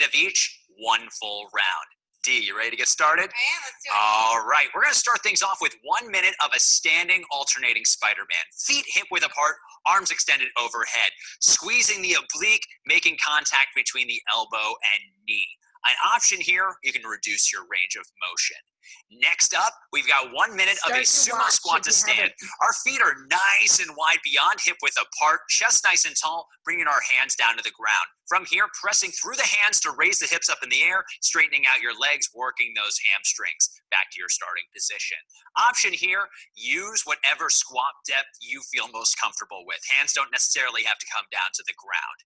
of each, 1 full round. D, you ready to get started? I am, let's do it. All right, we're gonna start things off with 1 minute of a standing alternating Spider-Man. Feet hip-width apart, arms extended overhead. Squeezing the oblique, making contact between the elbow and knee. An option here, you can reduce your range of motion. Next up, we've got 1 minute of a sumo squat to stand. Our feet are nice and wide beyond hip width apart, chest nice and tall, bringing our hands down to the ground. From here, pressing through the hands to raise the hips up in the air, straightening out your legs, working those hamstrings. Back to your starting position. Option here, use whatever squat depth you feel most comfortable with. Hands don't necessarily have to come down to the ground.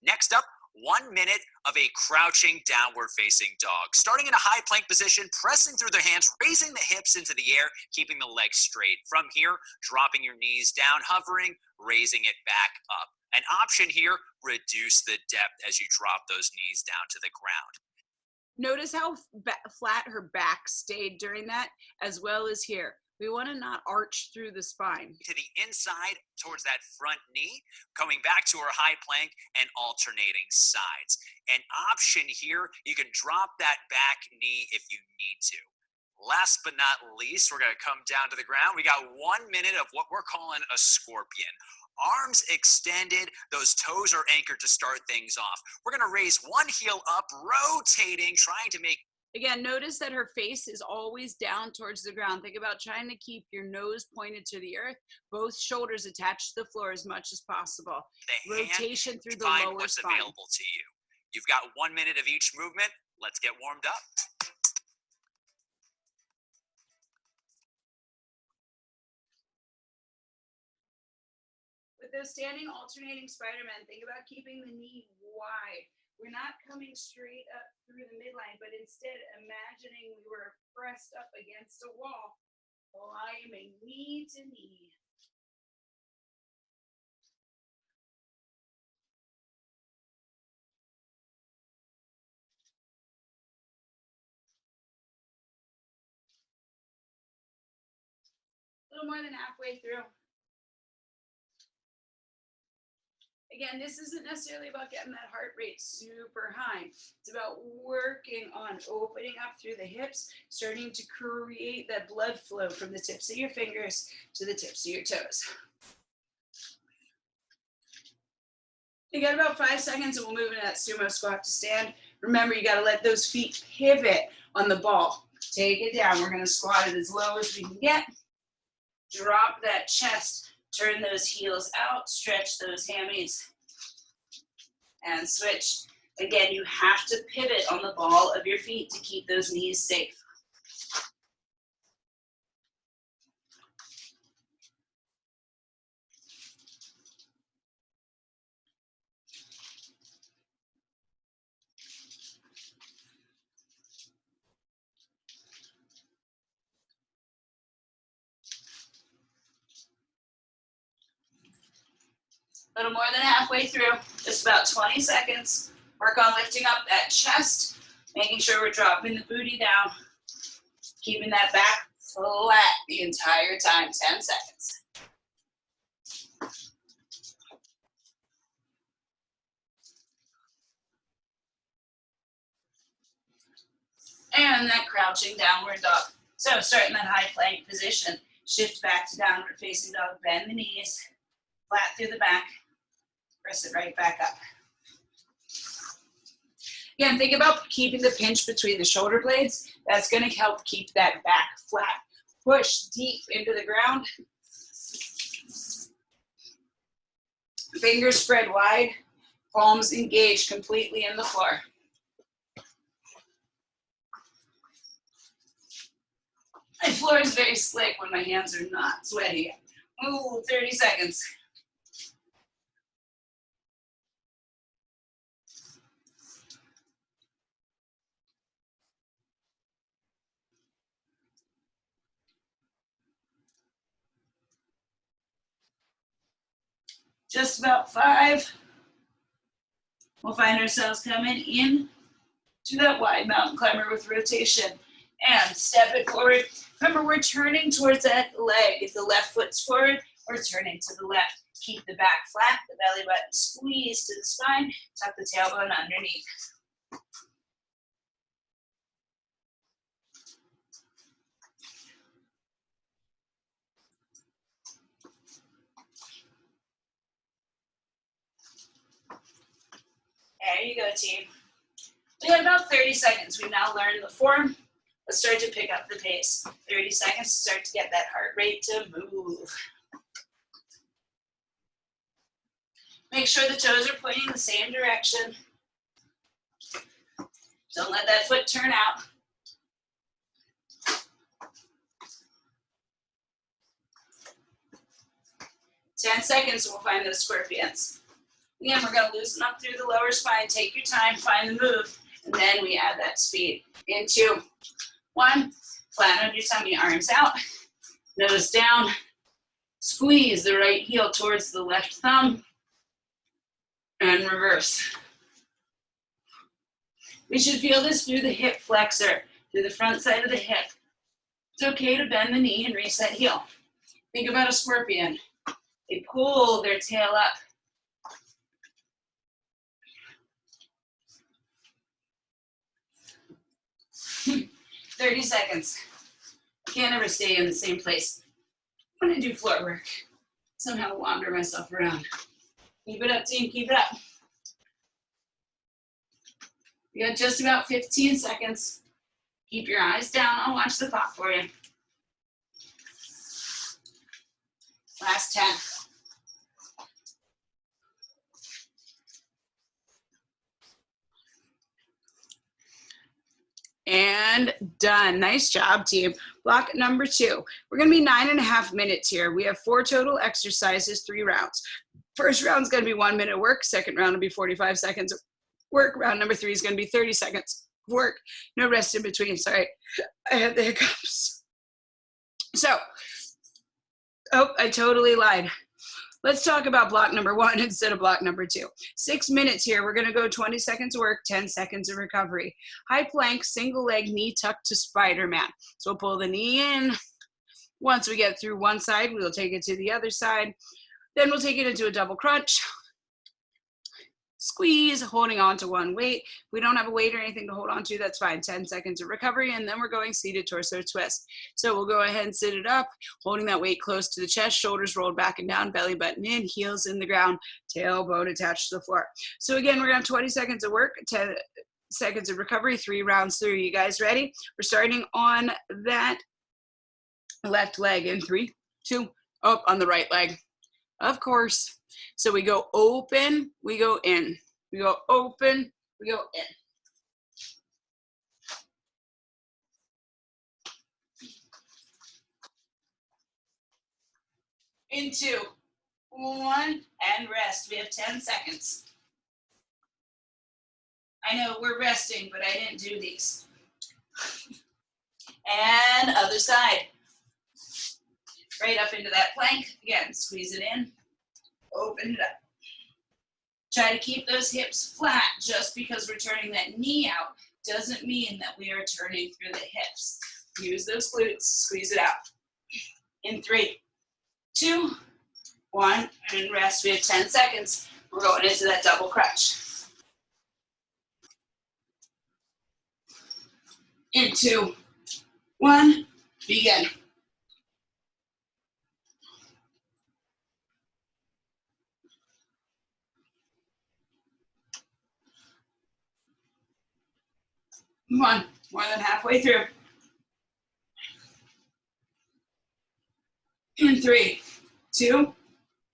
Next up, 1 minute of a crouching downward facing dog. Starting in a high plank position, pressing through the hands, raising the hips into the air, keeping the legs straight. From here, dropping your knees down, hovering, raising it back up. An option here, reduce the depth as you drop those knees down to the ground. Notice how flat her back stayed during that, as well as here. We want to not arch through the spine. To the inside, towards that front knee, coming back to our high plank and alternating sides. An option here, you can drop that back knee if you need to. Last but not least, we're going to come down to the ground. We got 1 minute of what we're calling a scorpion. Arms extended, those toes are anchored to start things off. We're going to raise one heel up, rotating, trying to make. Again, notice that her face is always down towards the ground. Think about trying to keep your nose pointed to the earth, both shoulders attached to the floor as much as possible. The Rotation through the find lower what's spine. available to you. You've got 1 minute of each movement. Let's get warmed up. With those standing alternating Spider-Man, think about keeping the knee wide. We're not coming straight up through the midline, but instead imagining we were pressed up against a wall, climbing knee to knee. A little more than halfway through. Again, this isn't necessarily about getting that heart rate super high. It's about working on opening up through the hips, starting to create that blood flow from the tips of your fingers to the tips of your toes. You got about 5 seconds and we'll move into that sumo squat to stand. Remember, you got to let those feet pivot on the ball. Take it down. We're going to squat it as low as we can get. Drop that chest. Turn those heels out, stretch those hammies, and switch. Again, you have to pivot on the ball of your feet to keep those knees safe. A little more than halfway through, just about 20 seconds. Work on lifting up that chest, making sure we're dropping the booty down, keeping that back flat the entire time, 10 seconds. And that crouching downward dog. So start in that high plank position, shift back to downward facing dog, bend the knees, flat through the back. Press it right back up. Again, think about keeping the pinch between the shoulder blades. That's going to help keep that back flat. Push deep into the ground. Fingers spread wide. Palms engaged completely in the floor. My floor is very slick when my hands are not sweaty. Ooh, 30 seconds. Just about 5. We'll find ourselves coming in to that wide mountain climber with rotation. And step it forward. Remember, we're turning towards that leg. If the left foot's forward, we're turning to the left. Keep the back flat, the belly button squeezed to the spine, tuck the tailbone underneath. There you go, team. We have about 30 seconds. We've now learned the form. Let's start to pick up the pace. 30 seconds to start to get that heart rate to move. Make sure the toes are pointing in the same direction. Don't let that foot turn out. Ten seconds and we'll find those scorpions. Again, we're going to loosen up through the lower spine. Take your time, find the move, and then we add that speed. In 2, 1, flat on your tummy, arms out, nose down, squeeze the right heel towards the left thumb, and reverse. We should feel this through the hip flexor, through the front side of the hip. It's okay to bend the knee and reset heel. Think about a scorpion. They pull their tail up. Hmm. 30 seconds. I can't ever stay in the same place. I'm gonna do floor work. Somehow wander myself around. Keep it up, team, keep it up. We got just about 15 seconds. Keep your eyes down, I'll watch the clock for you. Last 10. And done. Nice job, team. Block number 2. We're going to be 9.5 minutes here. We have 4 total exercises, 3 rounds. First round is going to be 1 minute work. Second round will be 45 seconds of work. Round number 3 is going to be 30 seconds of work. No rest in between. Sorry, I had the hiccups. So, oh, I totally lied. Let's talk about block number 1 instead of block number 2. 6 minutes here. We're going to go 20 seconds work, 10 seconds of recovery. High plank, single leg, knee tucked to Spider-Man. So we'll pull the knee in. Once we get through one side, we'll take it to the other side. Then we'll take it into a double crunch. Squeeze, holding on to one weight. If we don't have a weight or anything to hold on to, that's fine. 10 seconds of recovery, and then we're going seated torso twist. So we'll go ahead and sit it up, holding that weight close to the chest, shoulders rolled back and down, belly button in, heels in the ground, tailbone attached to the floor. So again, we're gonna have 20 seconds of work, 10 seconds of recovery, 3 rounds through. You guys ready? We're starting on that left leg in 3, 2, up on the right leg. Of course. So we go open, we go in. We go open, we go in. In 2, 1, and rest. We have 10 seconds. I know we're resting, but I didn't do these. And other side. Right up into that plank. Again, squeeze it in. Open it up. Try to keep those hips flat. Just because we're turning that knee out doesn't mean that we are turning through the hips. Use those glutes, squeeze it out. In 3, 2, 1, and rest. We have 10 seconds. We're going into that double crunch. In 2, 1, begin. Come on, more than halfway through. In 3, 2,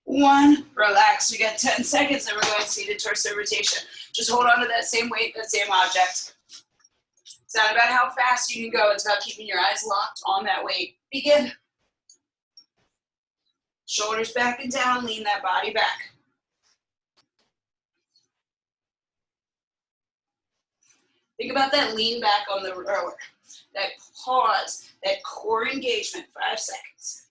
1, relax. We got 10 seconds and we're going seated torso rotation. Just hold on to that same weight, that same object. It's not about how fast you can go, it's about keeping your eyes locked on that weight. Begin. Shoulders back and down, lean that body back. Think about that lean back on the rower, that pause, that core engagement, 5 seconds.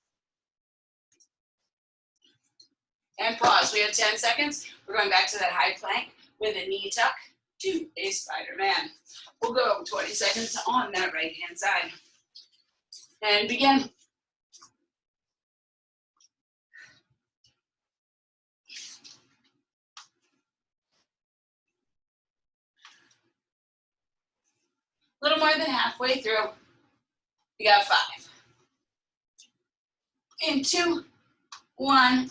And pause, we have 10 seconds. We're going back to that high plank with a knee tuck to a Spider-Man. We'll go 20 seconds on that right-hand side. And begin. A little more than halfway through. We got 5. In 2, 1,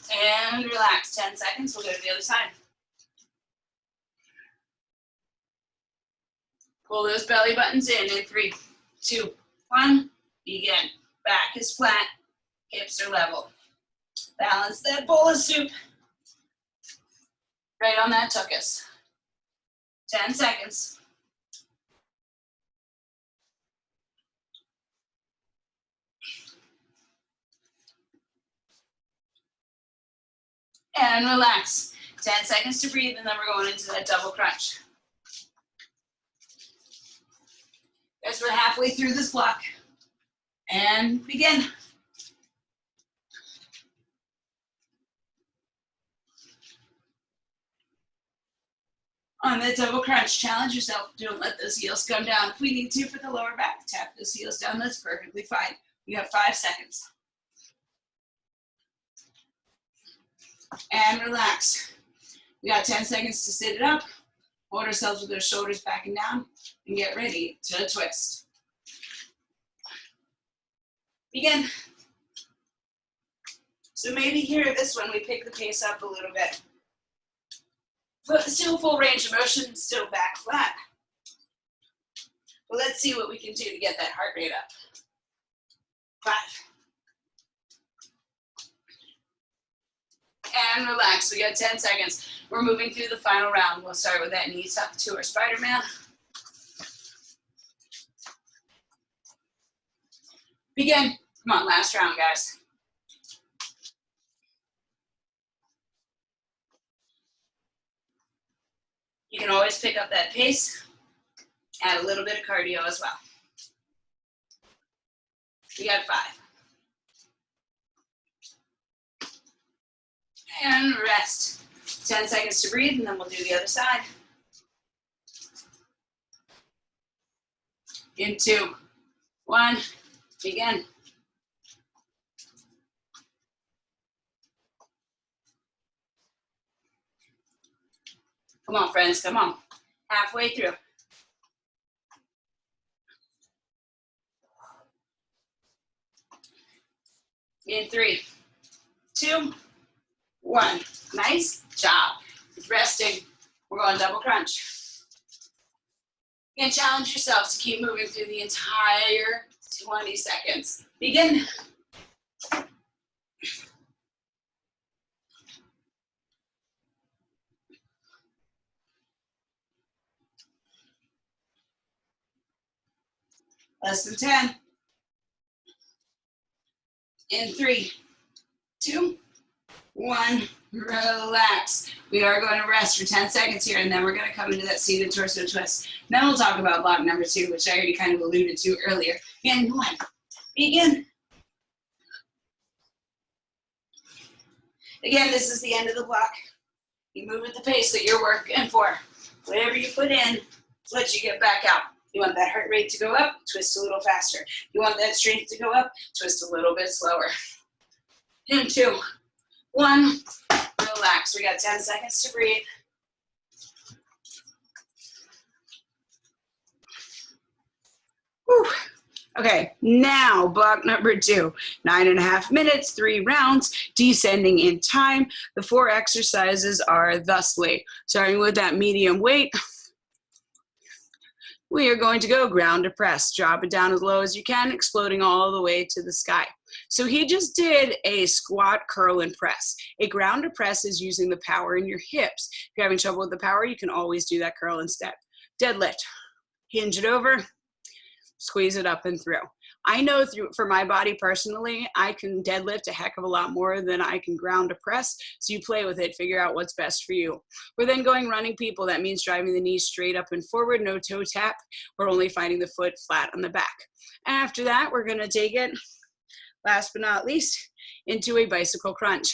and relax. 10 seconds. We'll go to the other side. Pull those belly buttons in 3, 2, 1, begin. Back is flat, hips are level. Balance that bowl of soup right on that tuchus. 10 seconds. And relax. 10 seconds to breathe, and then we're going into that double crunch. Guys, we're halfway through this block. And begin. On the double crunch, challenge yourself. Don't let those heels come down. If we need to for the lower back, tap those heels down. That's perfectly fine. We have 5 seconds. And relax. We got 10 seconds to sit it up. Hold ourselves with our shoulders back and down. And get ready to twist. Begin. So maybe here, this one, we pick the pace up a little bit. But still full range of motion, still back flat. But let's see what we can do to get that heart rate up. 5. And relax, we got 10 seconds. We're moving through the final round. We'll start with that knee tuck to our Spider-Man. Begin. Come on, last round, guys. You can always pick up that pace, add a little bit of cardio as well. We got 5. And rest. 10 seconds to breathe, and then we'll do the other side. In 2, 1, begin. Come on, friends, come on. Halfway through. In 3, 2, 1. Nice job. Resting. We're going double crunch. And challenge yourself to keep moving through the entire 20 seconds. Begin. Less than 10. In 3, 2, 1. Relax. We are going to rest for 10 seconds here, and then we're going to come into that seated torso twist. Then we'll talk about block number 2, which I already kind of alluded to earlier. In 1, begin. Again, this is the end of the block. You move at the pace that you're working for. Whatever you put in, is what you get back out. You want that heart rate to go up, twist a little faster. You want that strength to go up, twist a little bit slower. In 2, 1, relax. We got 10 seconds to breathe. Whew. Okay, now block number 2, 9.5 minutes, 3 rounds, descending in time. The 4 exercises are thusly. Starting with that medium weight, we are going to go ground to press. Drop it down as low as you can, exploding all the way to the sky. So he just did a squat, curl, and press. A ground to press is using the power in your hips. If you're having trouble with the power, you can always do that curl instead. Deadlift, hinge it over, squeeze it up and through. I know for my body personally, I can deadlift a heck of a lot more than I can ground to press. So you play with it, figure out what's best for you. We're then going running people. That means driving the knees straight up and forward, no toe tap. We're only finding the foot flat on the back. After that, we're gonna take it, last but not least, into a bicycle crunch.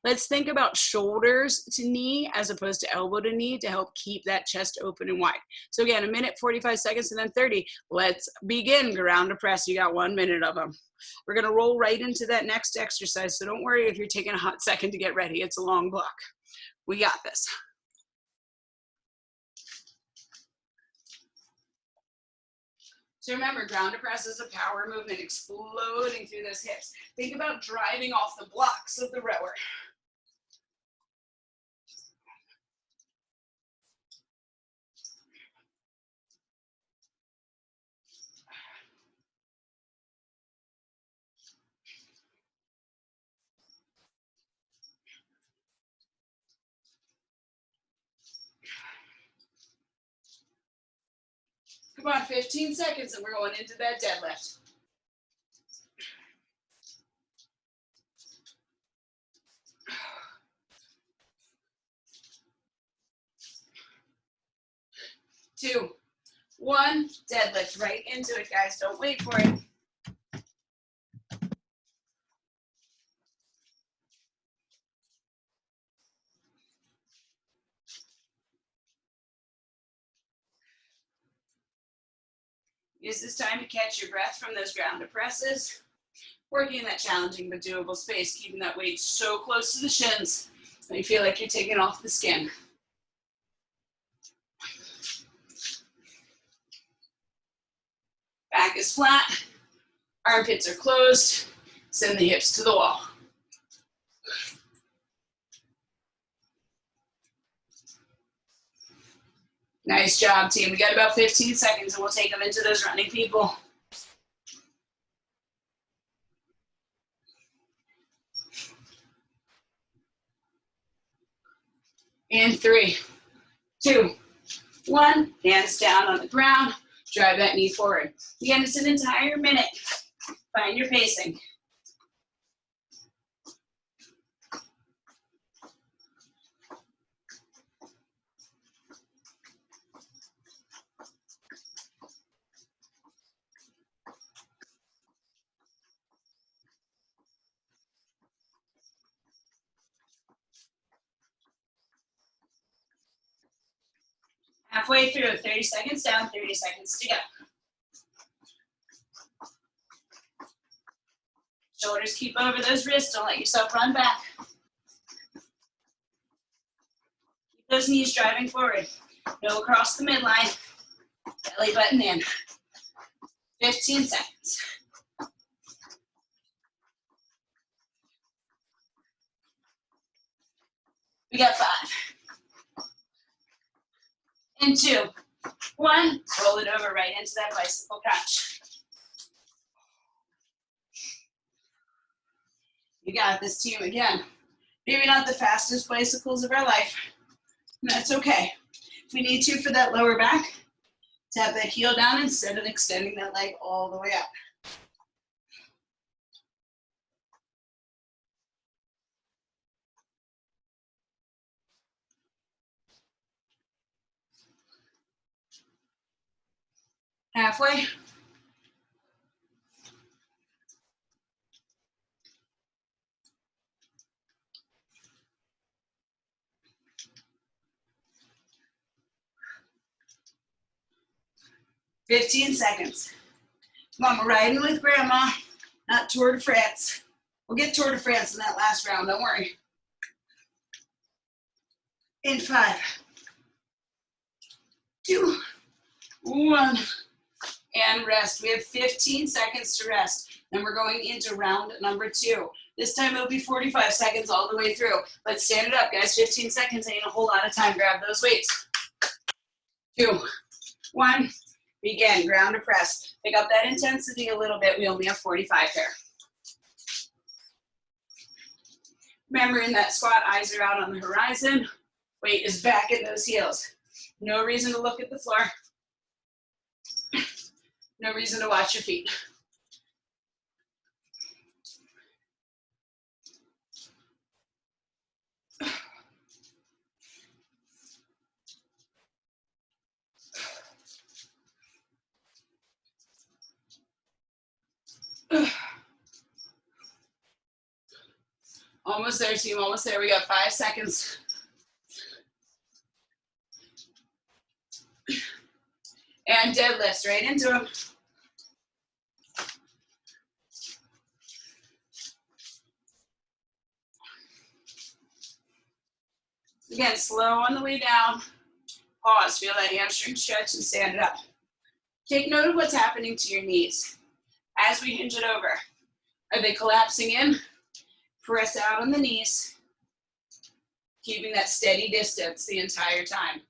Let's think about shoulders to knee as opposed to elbow to knee to help keep that chest open and wide. So again, 1 minute, 45 seconds, and then 30. Let's begin ground to press. You got 1 minute of them. We're gonna roll right into that next exercise, so don't worry if you're taking a hot second to get ready. It's a long block. We got this. So remember, ground to press is a power movement, exploding through those hips. Think about driving off the blocks of the rower. Come on, 15 seconds and we're going into that deadlift. Two, one, deadlift right into it, guys. Don't wait for it. Use this time to catch your breath from those grounded presses. Working in that challenging but doable space, keeping that weight so close to the shins that you feel like you're taking off the skin. Back is flat, armpits are closed, send the hips to the wall. Nice job, team. We got about 15 seconds and we'll take them into those running people. In 3, 2, 1, hands down on the ground, drive that knee forward. Again, it's an entire minute. Find your pacing. Halfway through, 30 seconds down, 30 seconds to go. Shoulders keep over those wrists, don't let yourself run back. Keep those knees driving forward. No across the midline, belly button in. 15 seconds. We got 5. And 2, 1, roll it over right into that bicycle crunch. You got this, team. Again, maybe not the fastest bicycles of our life. That's okay. We need to for that lower back, to have that heel down instead of extending that leg all the way up. Halfway. $15 seconds. Come on, we're riding with grandma, not Tour de France. We'll get Tour de France in that last round, don't worry. In 5, 2, 1, and rest. We have 15 seconds to rest. Then we're going into round number 2. This time it'll be 45 seconds all the way through. Let's stand it up, guys. 15 seconds ain't a whole lot of time. Grab those weights. 2, 1, begin. Ground to press. Pick up that intensity a little bit. We only have 45 here. Remember, in that squat, eyes are out on the horizon. Weight is back in those heels. No reason to look at the floor. No reason to watch your feet. Almost there, team, almost there. We got 5 seconds. And deadlifts right into them. Again, slow on the way down. Pause, feel that hamstring stretch and stand it up. Take note of what's happening to your knees. As we hinge it over, are they collapsing in? Press out on the knees, keeping that steady distance the entire time.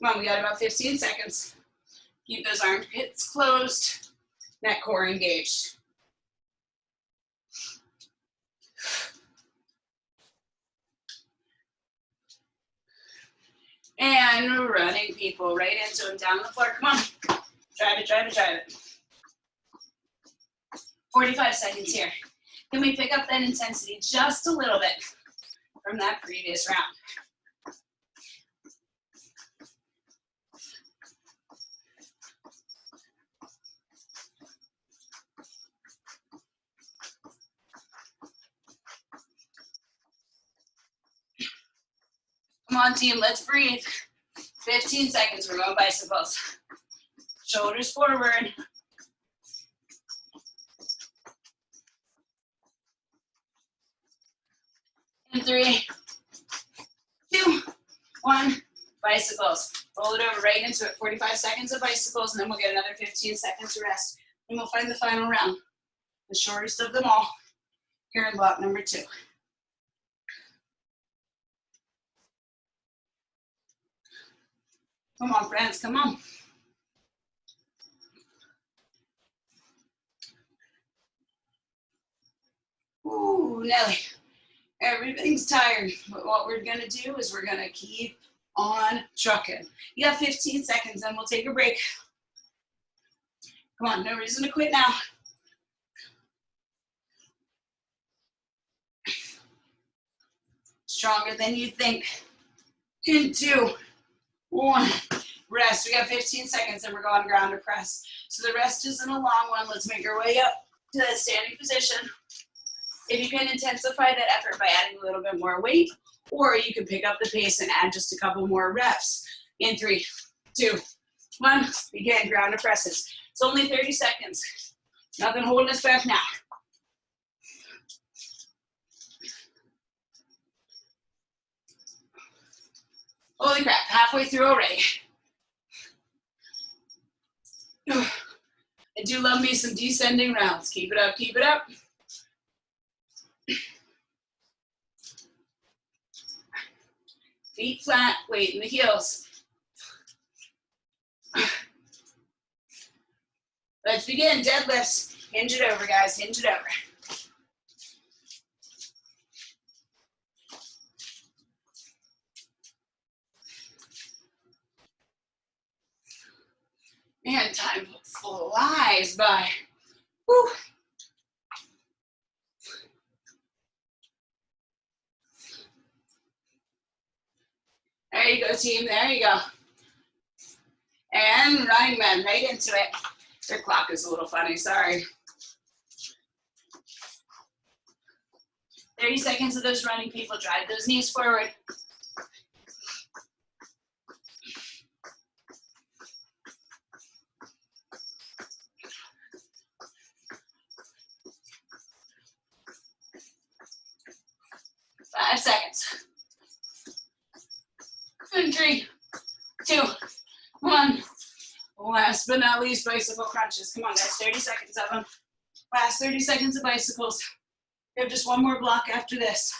Come on, we got about 15 seconds. Keep those armpits closed, that core engaged. And running people right into them, down the floor. Come on. Drive it, drive it, drive it. 45 seconds here. Can we pick up that intensity just a little bit from that previous round? Come on, team, let's breathe. 15 seconds, we're going bicycles. Shoulders forward. In 3, 2, 1, bicycles. Roll it over right into it. 45 seconds of bicycles, and then we'll get another 15 seconds to rest. And we'll find the final round, the shortest of them all, here in block number 2. Come on, friends, come on. Ooh, Nelly, everything's tired, but what we're gonna do is we're gonna keep on trucking. You got 15 seconds, then we'll take a break. Come on, no reason to quit now. Stronger than you think. In 2, 1, rest. We got 15 seconds and we're going ground to press. So the rest isn't a long one. Let's make our way up to that standing position. If you can intensify that effort by adding a little bit more weight, or you can pick up the pace and add just a couple more reps. In 3, 2, 1, begin ground to presses. It's only 30 seconds. Nothing holding us back now. Holy crap, halfway through already. I do love me some descending rounds. Keep it up, keep it up. Feet flat, weight in the heels. Let's begin, deadlifts. Hinge it over, guys, hinge it over. Man, time flies by. Whew. There you go, team, there you go. And running man, right into it. Their clock is a little funny, sorry. 30 seconds of those running people. Drive those knees forward. Five seconds. And 3, 2, 1. Last but not least, bicycle crunches. Come on, guys, 30 seconds of them. Last 30 seconds of bicycles. We have just one more block after this.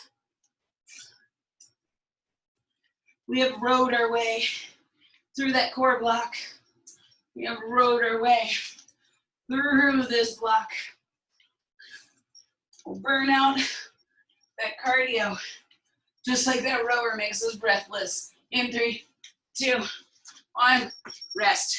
We have rode our way through that core block. We have rode our way through this block. We'll burn out that cardio, just like that rower makes us breathless. In 3, 2, 1, rest.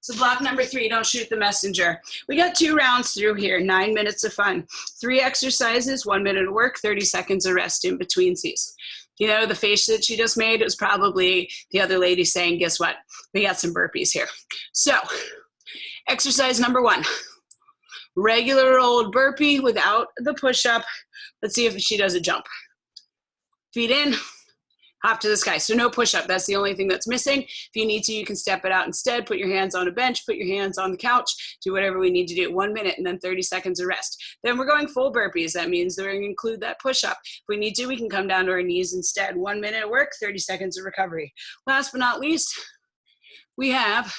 So block number 3, don't shoot the messenger. We got 2 rounds through here, 9 minutes of fun. 3 exercises, 1 minute of work, 30 seconds of rest in between these. You know, the face that she just made, it was probably the other lady saying, guess what? We got some burpees here. So, exercise number 1. Regular old burpee without the push-up. Let's see if she does a jump. Feet in, hop to the sky. So no push-up, that's the only thing that's missing. If you need to, you can step it out instead. Put your hands on a bench, put your hands on the couch, do whatever we need to do. 1 minute and then 30 seconds of rest. Then we're going full burpees. That means they're gonna include that push-up. If we need to, we can come down to our knees instead. 1 minute of work, 30 seconds of recovery. Last but not least, we have,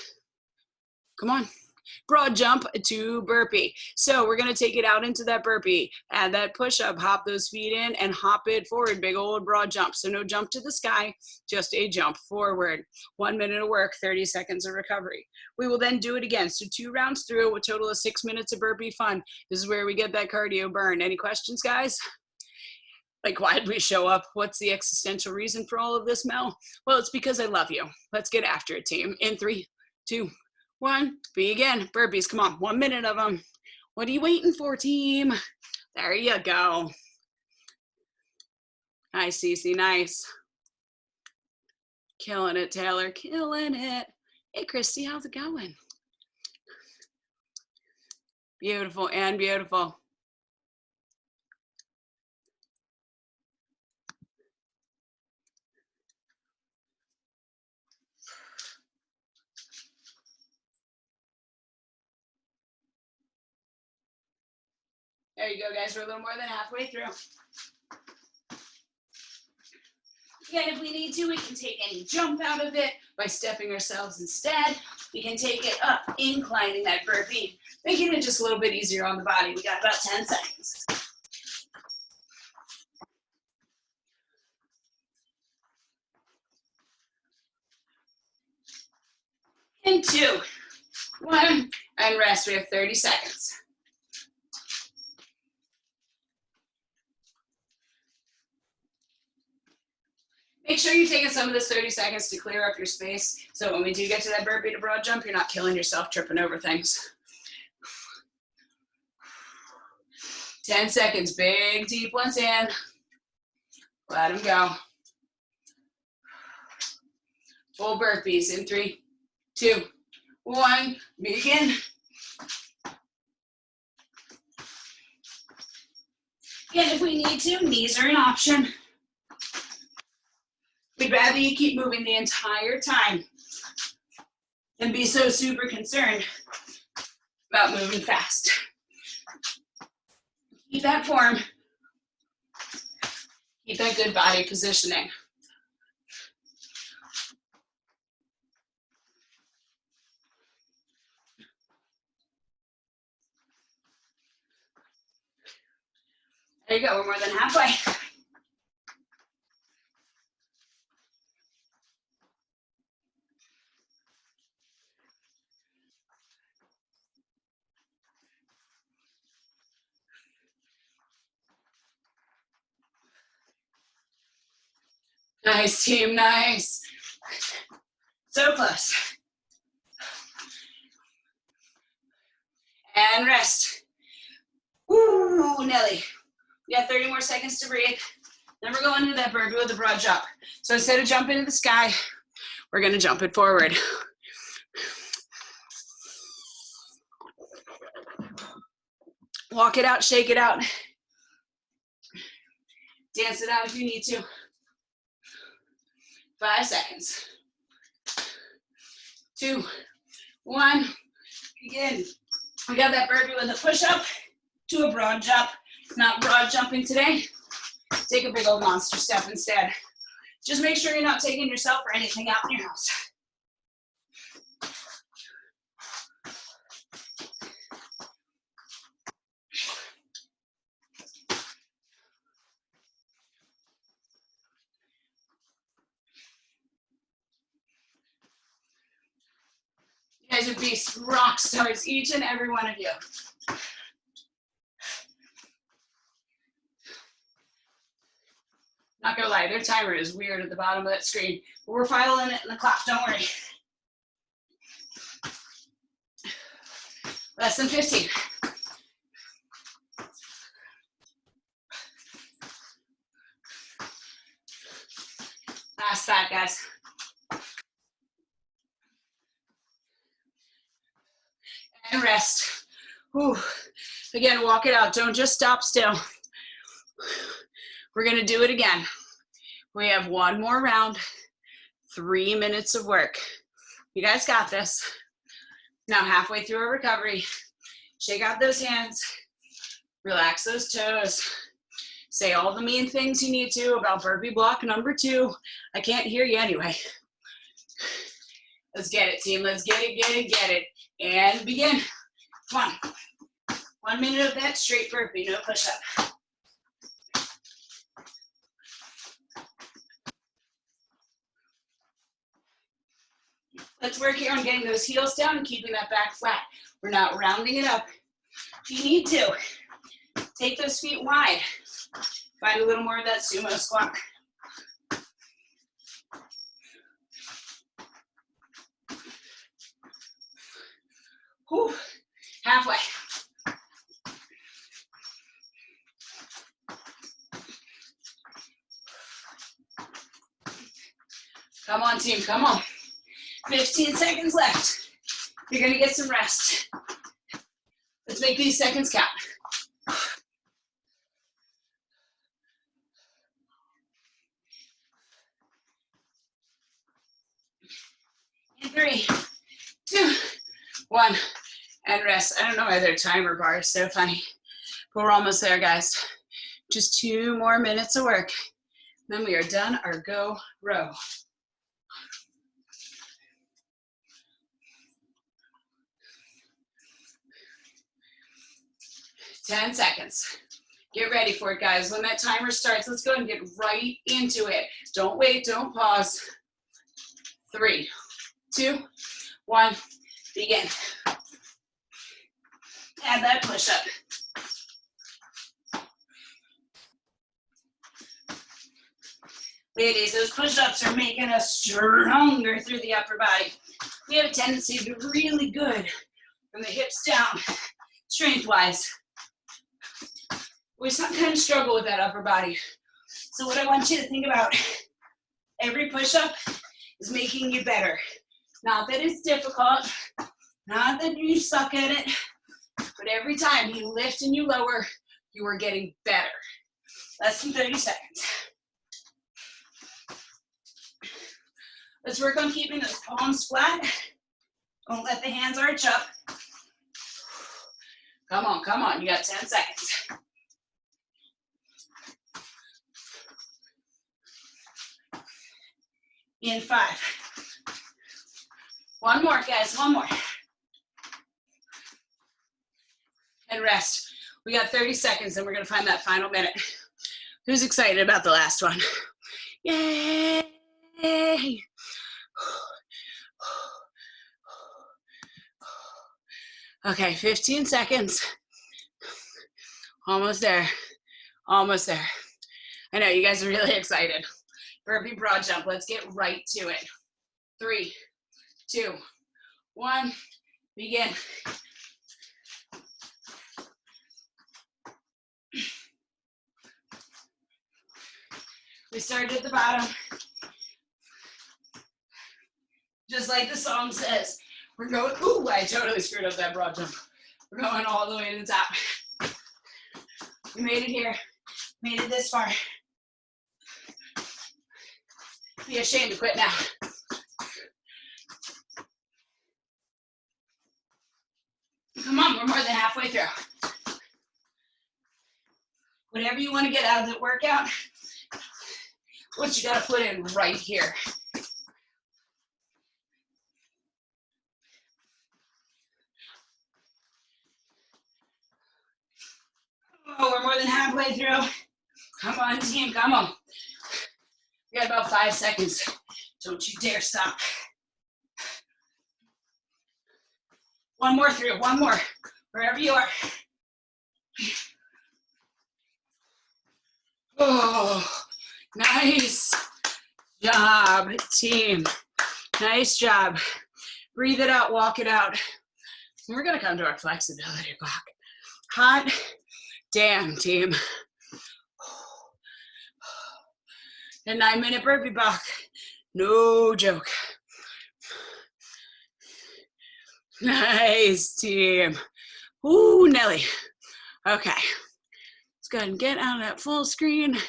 come on, broad jump to burpee. So we're gonna take it out into that burpee, add that push-up, hop those feet in and hop it forward, big old broad jump. So no jump to the sky, just a jump forward. 1 minute of work, 30 seconds of recovery. We will then do it again. So 2 rounds through, a total of 6 minutes of burpee fun. This is where we get that cardio burn. Any questions, guys? Like, why did we show up? What's the existential reason for all of this, Mel? Well, it's because I love you. Let's get after it, team. In 3, 2, 1, begin. Burpees, come on, 1 minute of them. What are you waiting for, team? There you go. Nice, Cece, nice. Killing it, Taylor, killing it. Hey, Christy, how's it going? Beautiful and beautiful. There you go, guys. We're a little more than halfway through. Again, if we need to, we can take any jump out of it by stepping ourselves instead. We can take it up, inclining that burpee, making it just a little bit easier on the body. We got about 10 seconds. And 2, 1, and rest. We have 30 seconds. Make sure you're taking some of this 30 seconds to clear up your space, so when we do get to that burpee to broad jump, you're not killing yourself tripping over things. 10 seconds, big deep ones in. Let them go. Full burpees in 3, 2, 1, begin. Again, if we need to, knees are an option. We'd rather you keep moving the entire time than be so super concerned about moving fast. Keep that form. Keep that good body positioning. There you go, we're more than halfway. Nice, team, nice. So close. And rest. Ooh, Nelly. We got 30 more seconds to breathe. Then we're going into that burpee with a broad jump. So instead of jumping to the sky, we're gonna jump it forward. Walk it out, shake it out. Dance it out if you need to. 5 seconds. 2, 1, begin. We got that burpee with a push up to a broad jump. Not broad jumping today. Take a big old monster step instead. Just make sure you're not taking yourself or anything out in your house. You guys would be rock stars, each and every one of you. Not gonna lie, their timer is weird at the bottom of that screen, but we're filing it in the clock, don't worry. Less than 15. Last 5, guys. And rest. Whew. Again, walk it out. Don't just stop still. We're gonna do it again. We have one more round, 3 minutes of work. You guys got this. Now halfway through our recovery, shake out those hands, relax those toes. Say all the mean things you need to about burpee block number 2. I can't hear you anyway. Let's get it, team. Let's get it, get it, get it. And begin. Come on. 1 minute of that straight burpee, no push-up. Let's work here on getting those heels down and keeping that back flat. We're not rounding it up. If you need to, take those feet wide. Find a little more of that sumo squat. Whew. Halfway. Come on, team, come on. 15 seconds left. You're gonna get some rest. Let's make these seconds count. In 3, 2, 1, and rest. I don't know why their timer bar is so funny, but we're almost there, guys. Just 2 more minutes of work. Then we are done our go row. 10 seconds. Get ready for it, guys. When that timer starts, let's go and get right into it. Don't wait, don't pause. 3, 2, 1, begin. Add that push-up. Ladies, those push-ups are making us stronger through the upper body. We have a tendency to be really good from the hips down, strength-wise. We sometimes struggle with that upper body. So what I want you to think about, every push-up is making you better. Not that it's difficult, not that you suck at it, but every time you lift and you lower, you are getting better. Less than 30 seconds. Let's work on keeping those palms flat. Don't let the hands arch up. Come on, come on, you got 10 seconds. In 5. One more, guys, one more. And rest. We got 30 seconds and we're gonna find that final minute. Who's excited about the last one? Yay! Okay, 15 seconds. Almost there, almost there. I know you guys are really excited. Burpee broad jump, let's get right to it. 3, 2, 1, begin. We started at the bottom. Just like the song says, we're going, ooh, I totally screwed up that broad jump. We're going all the way to the top. We made it here, made it this far. Be ashamed to quit now. Come on, we're more than halfway through. Whatever you want to get out of the workout, what you got to put in right here. Oh, we're more than halfway through. Come on, team, come on. We got about 5 seconds. Don't you dare stop. One more through, one more, wherever you are. Oh, nice job, team. Nice job. Breathe it out, walk it out. And we're gonna come to our flexibility block. Hot damn, team. A 9-minute burpee block, no joke. Nice, team. Ooh, Nelly. Okay, let's go ahead and get out of that full screen. I'm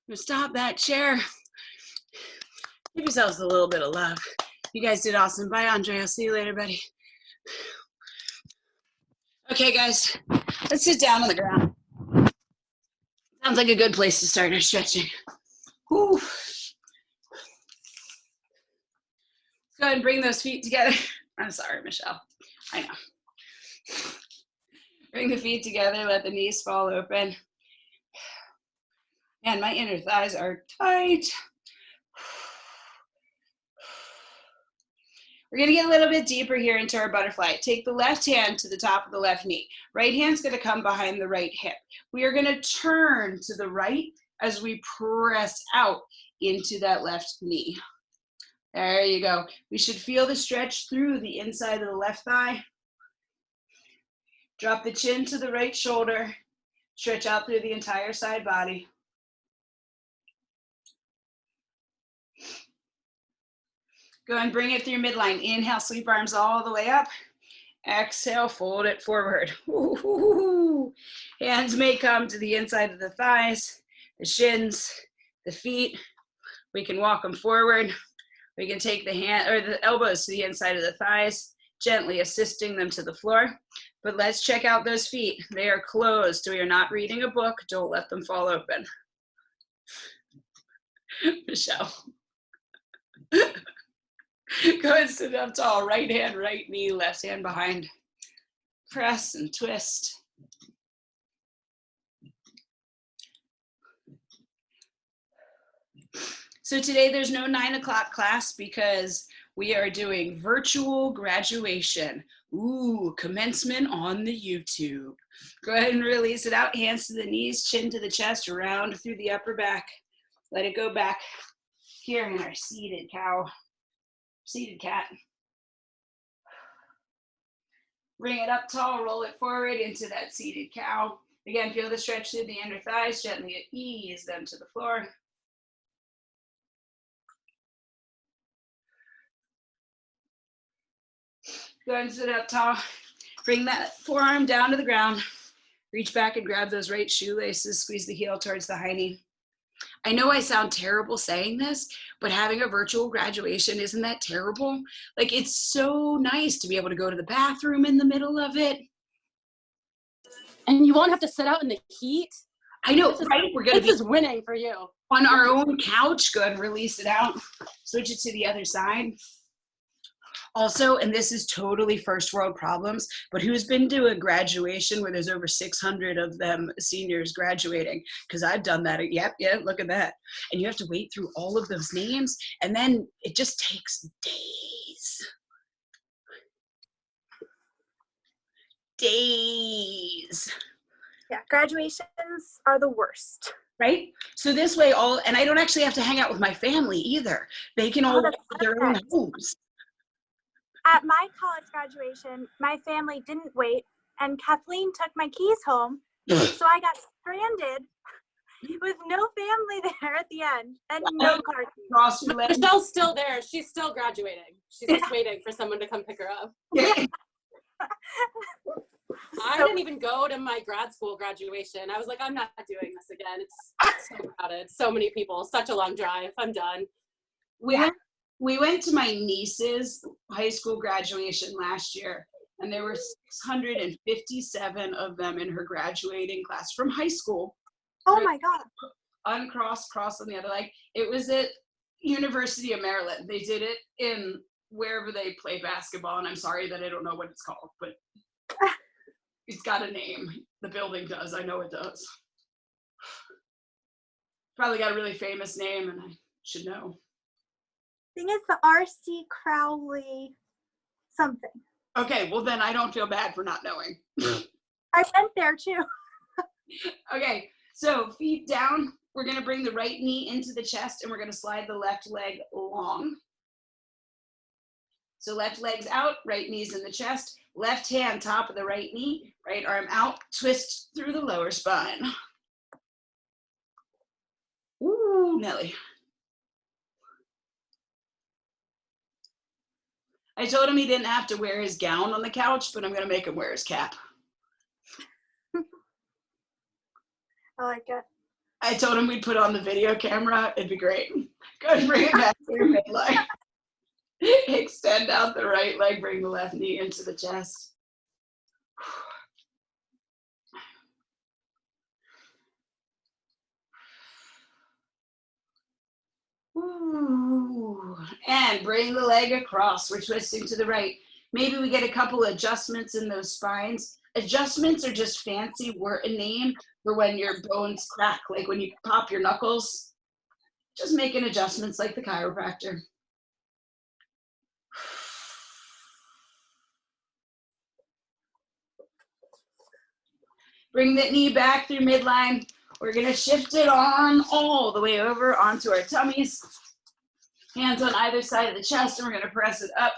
gonna stop that chair. Give yourselves a little bit of love. You guys did awesome. Bye, Andre. I'll see you later, buddy. Okay, guys, let's sit down on the ground. Sounds like a good place to start our stretching. Whew. Let's go ahead and bring those feet together. I'm sorry, Michelle. I know. Bring the feet together, let the knees fall open. Man, my inner thighs are tight. We're gonna get a little bit deeper here into our butterfly. Take the left hand to the top of the left knee. Right hand's gonna come behind the right hip. We are gonna turn to the right as we press out into that left knee. There you go. We should feel the stretch through the inside of the left thigh. Drop the chin to the right shoulder. Stretch out through the entire side body. Go and bring it through midline. Inhale, sweep arms all the way up. Exhale, fold it forward. Ooh. Hands may come to the inside of the thighs, the shins, the feet. We can walk them forward. We can take the hand or the elbows to the inside of the thighs, gently assisting them to the floor. But let's check out those feet. They are closed. We are not reading a book. Don't let them fall open. Michelle. Go ahead, sit up tall. Right hand, right knee, left hand behind. Press and twist. So today there's no 9 o'clock class because we are doing virtual graduation. Ooh, commencement on the YouTube. Go ahead and release it out. Hands to the knees, chin to the chest, round through the upper back. Let it go back here in our seated cow. Seated cat. Bring it up tall, roll it forward into that seated cow. Again, feel the stretch through the inner thighs, gently ease them to the floor. Go ahead and sit up tall. Bring that forearm down to the ground. Reach back and grab those right shoelaces, squeeze the heel towards the high knee. I know I sound terrible saying this, but having a virtual graduation, isn't that terrible? Like, it's so nice to be able to go to the bathroom in the middle of it. And you won't have to sit out in the heat. I know, right? We're going to be winning for you. On our own couch. Go ahead and release it out. Switch it to the other side. Also, and this is totally first world problems, but who's been to a graduation where there's over 600 of them seniors graduating? Because I've done that. Yep, look at that. And you have to wait through all of those names, and then it just takes days. Days. Yeah, graduations are the worst. Right? So this way and I don't actually have to hang out with my family either. They can all walk to their own homes. At my college graduation, my family didn't wait, and Kathleen took my keys home, so I got stranded with no family there at the end, and no car. Michelle's still there. She's still graduating. She's just waiting for someone to come pick her up. I didn't even go to my grad school graduation. I was like, I'm not doing this again. It's so crowded. So many people. Such a long drive. I'm done. We went to my niece's high school graduation last year, and there were 657 of them in her graduating class from high school. Oh my God. Uncrossed, cross on the other leg. It was at University of Maryland. They did it in wherever they play basketball, and I'm sorry that I don't know what it's called, but it's got a name. The building does. I know it does. Probably got a really famous name, and I should know. I think it's the R.C. Crowley something. Okay, well then I don't feel bad for not knowing. I went there too. Okay, so feet down. We're going to bring the right knee into the chest, and we're going to slide the left leg long. So left leg's out, right knee's in the chest. Left hand, top of the right knee, right arm out, twist through the lower spine. Ooh, Nelly. I told him he didn't have to wear his gown on the couch, but I'm going to make him wear his cap. I like it. I told him we'd put on the video camera. It'd be great. Go ahead and bring it back to your midline. Extend out the right leg. Bring the left knee into the chest. Ooh. And bring the leg across. We're twisting to the right. Maybe we get a couple adjustments in those spines. Adjustments are just fancy name for when your bones crack, like when you pop your knuckles. Just making adjustments like the chiropractor. Bring that knee back through midline. We're gonna shift it on all the way over onto our tummies. Hands on either side of the chest, and we're gonna press it up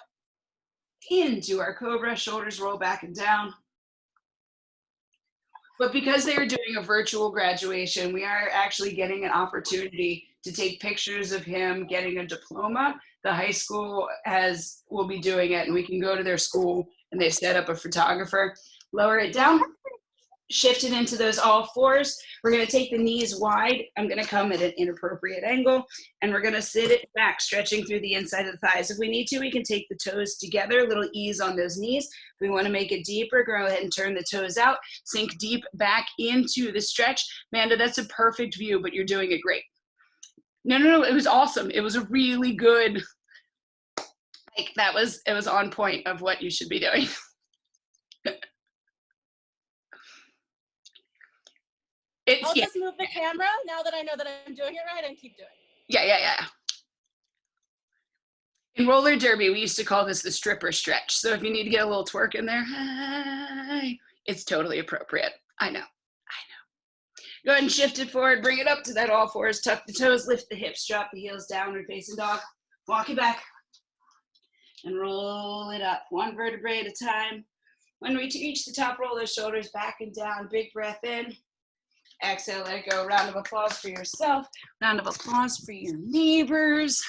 into our cobra. Shoulders roll back and down. But because they are doing a virtual graduation, we are actually getting an opportunity to take pictures of him getting a diploma. The high school will be doing it, and we can go to their school and they set up a photographer. Lower it down, shift it into those all fours. We're gonna take the knees wide. I'm gonna come at an inappropriate angle, and we're gonna sit it back, stretching through the inside of the thighs. If we need to, we can take the toes together, a little ease on those knees. If we wanna make it deeper, go ahead and turn the toes out, sink deep back into the stretch. Amanda, that's a perfect view, but you're doing it great. No, it was awesome. It was a really good, like it was on point of what you should be doing. I'll just move the camera now that I know that I'm doing it right and keep doing it. Yeah. In roller derby, we used to call this the stripper stretch. So if you need to get a little twerk in there, it's totally appropriate. I know. Go ahead and shift it forward, bring it up to that all fours, tuck the toes, lift the hips, drop the heels, downward facing dog. Walk it back and roll it up, one vertebrae at a time. When we reach the top, roll those shoulders back and down, big breath in. Exhale, let it go. Round of applause for yourself. Round of applause for your neighbors.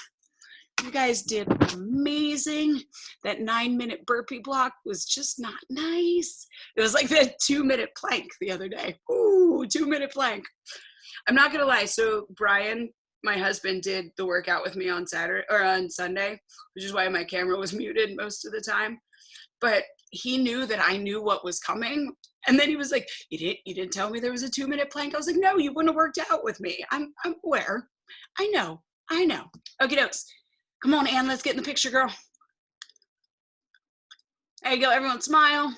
You guys did amazing. That 9-minute burpee block was just not nice. It was like that 2-minute plank the other day. Ooh, 2-minute plank. I'm not gonna lie. So Brian, my husband, did the workout with me on Saturday or on Sunday, which is why my camera was muted most of the time. But he knew that I knew what was coming. And then he was like, you didn't tell me there was a 2-minute plank. I was like, no, you wouldn't have worked out with me. I'm aware. I know. Okay, dokes. Come on, Ann, let's get in the picture, girl. There you go, everyone smile.